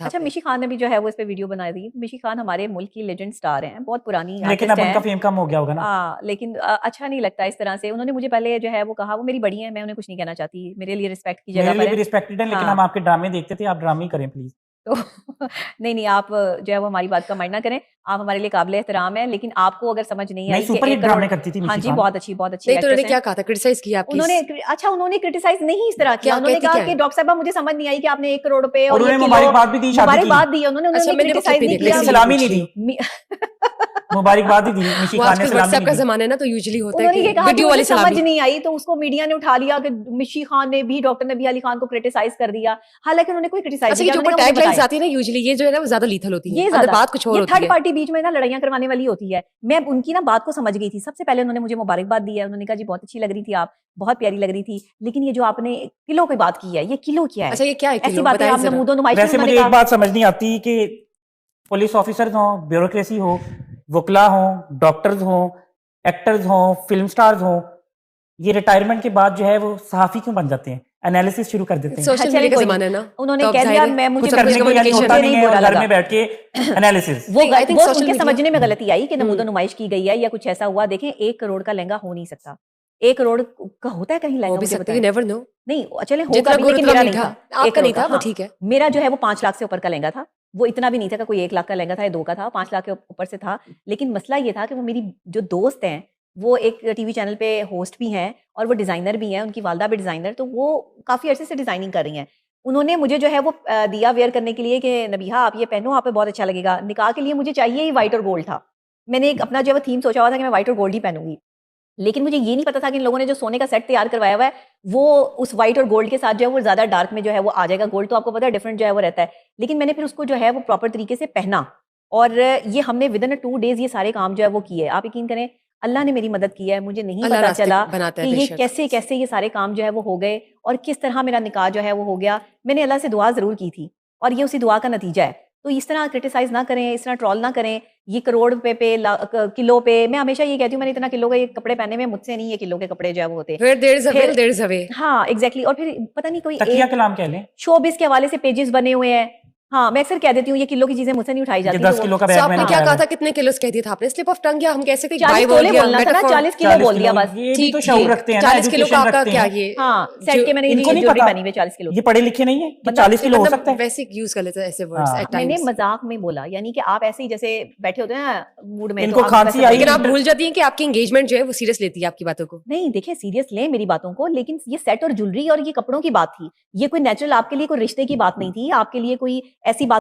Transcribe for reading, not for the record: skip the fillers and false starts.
अच्छा, मिशी खान ने भी जो है वो इस पे वीडियो बना दी। मिशी खान हमारे मुल्क की लेजेंड स्टार हैं, बहुत पुरानी लेकिन अब उनका फेम कम हो गया होगा ना। लेकिन अच्छा नहीं लगता इस तरह से। उन्होंने मुझे पहले जो है वो कहा, वो मेरी बड़ी है, मैं उन्हें कुछ नहीं कहना चाहती, मेरे लिए रिस्पेक्ट की जगह पर है। मेरे लिए भी रिस्पेक्टेड है, लेकिन हम आपके ड्रामे देखते थे, आप ड्रामे करें प्लीज। तो नहीं आप जो है वो हमारी बात का माइंड ना करें, आप हमारे लिए काबिल एहतराम है, लेकिन आपको अगर समझ नहीं आई सुपर हिट ड्रामे करती थी हाँ जी, बहुत अच्छी नहीं, तो उन्होंने क्या कहा था, क्रिटिसाइज किया आपकी? उन्होंने क्रिटिसाइज नहीं इस तरह किया। उन्होंने कहा कि डॉक्टर साहब मुझे समझ नहीं आई कि आपने 1 करोड़ रुपए और मुबारकबाद भी दी, मुबारकबाद दी उन्होंने क्रिटिसाइज नहीं किया, सलामी नहीं दी, मुबारकबाद ही दी। मिशी खान ने व्हाट्सएप का जमाना है ना, तो यूजुअली होता है कि वीडियो वाली समझ नहीं आई, तो उसको मीडिया ने उठा लिया कि मिशी खान ने भी डॉक्टर नबी अली खान को क्रिटिसाइज कर दिया, हालांकि उन्होंने कोई क्रिटिसाइज नहीं किया। जो टैगलाइंस आती है ना यूजुअली, ये जो है ना वो ज्यादा लीथल होती है, ये बात कुछ और होती है, थर्ड पार्टी बीच में ना लड़ाइयां करवाने वाली होती है। मैं उनकी ना बात को समझ गई थी। सबसे पहले उन्होंने मुझे मुबारकबाद दी है, उन्होंने कहा जी बहुत अच्छी लग रही थी आप, बहुत प्यारी लग रही थी, लेकिन ये जो आपने किलो की बात की है, ये किलो क्या है? अच्छा, ये क्या है ऐसी बातें आप नमूदो नुमाइश। वैसे मुझे एक बात समझ नहीं आती कि पुलिस ऑफिसर्स हो, ब्यूरोक्रेसी हो, वकला हो, डॉक्टर्स हो, एक्टर्स हो, फिल्म स्टार्स हो, ये रिटायरमेंट के बाद जो है वो सहाफी क्यों बन जाते हैं, एनालिसिस शुरू कर देते हैं। सोशल मीडिया का जमाना है ना, उन्होंने कह दिया मैं मुझे करने को यानी होता नहीं है, घर में बैठ के एनालिसिस। वो उनके समझने में गलती आई कि नमूदो नुमाइश की गई है या कुछ ऐसा हुआ। देखें 1 करोड़ का लहंगा हो नहीं सकता, 1 करोड़ का होता है कहीं लहंगा, मुझे पता है, नेवर नो। नहीं चले होगा भी, लेकिन मेरा नहीं था, आपका नहीं था, वो ठीक है। मेरा जो है वो 5 लाख से ऊपर का लहंगा था। वो इतना भी नहीं था कि कोई 1 लाख का लहंगा था या 2 का था, 5 लाख के ऊपर से था। लेकिन मसला ये था कि वो मेरी जो दोस्त हैं, वो एक टीवी चैनल पे होस्ट भी हैं और वो डिजाइनर भी हैं, उनकी वालदा भी डिजाइनर, तो वो काफी अरसे से डिजाइनिंग कर रही हैं। उन्होंने मुझे जो है वो दिया वेयर करने के लिए कि नबीहा आप ये पहनो, आप पे बहुत अच्छा लगेगा। निकाह के लिए मुझे चाहिए ही व्हाइट और गोल्ड था। मैंने एक अपना जो है थीम सोचा हुआ था कि मैं व्हाइट और गोल्ड ही पहनूंगी, लेकिन मुझे ये नहीं पता था कि इन लोगों ने जो सोने का सेट तैयार करवाया हुआ है वो उस व्हाइट और गोल्ड के साथ जो है वो ज्यादा डार्क में जो है वो आ जाएगा। गोल्ड तो आपको पता है डिफरेंट जो है वो रहता है, लेकिन मैंने फिर उसको जो है वो प्रॉपर तरीके से पहना और ये हमने विदिन 2 डेज ये सारे काम जो है वो किए। आप यकीन करें अल्लाह ने मेरी मदद की है, मुझे नहीं पता चला कि ये कैसे कैसे ये सारे काम जो है वो हो गए और किस तरह मेरा निकाह जो है वो हो गया। मैंने अल्लाह से दुआ जरूर की थी और ये उसी दुआ का नतीजा है। तो इस तरह क्रिटिसाइज ना करें, इस तरह ट्रोल ना करें। ये करोड़ रुपए पे किलो पे, मैं हमेशा ये कहती हूँ मैंने इतना किलो के कपड़े पहने में, मुझसे नहीं ये किलो के कपड़े जो है वो होते। हाँ एग्जैक्टली। और फिर पता नहीं कोई कलाम कह लें, शोबिस के हवाले से पेजेस बने हुए हैं। हाँ मैं अक्सर कह देती हूँ ये किलो की चीजें मुझसे नहीं उठाई जाती। 10 किलो का बैग आपने क्या कहा था, कितने किलो कह दिया था आपने? स्लिप ऑफ टंग, या हम कह सकते हैं 40 बोलना था ना, 40 किलो बोल दिया बस। ये तो शऊर रखते हैं ना, 40 किलो का आपका क्या ये? हाँ सेट के मैंने इनको नहीं पता, 40 किलो। ये पढ़े लिखे नहीं है कि 40 किलो हो सकता है, वैसे यूज कर लेते हैं ऐसे वर्ड्स एट टाइम्स। मैंने मजाक में बोला, यानी कि आप ऐसे ही जैसे बैठे होते हैं ना मूड में, इनको खांसी आई, लेकिन आप भूल जाती हैं कि आपकी एंगेजमेंट जो है वो सीरियस लेती है आपकी बातों को। नहीं देखिए सीरियस लें मेरी बातों को, लेकिन ये सेट और ज्वेलरी और ये कपड़ों की बात थी, ये कोई नेचुरल आपके लिए कोई रिश्ते की बात नहीं थी, आपके लिए कोई ऐसी बात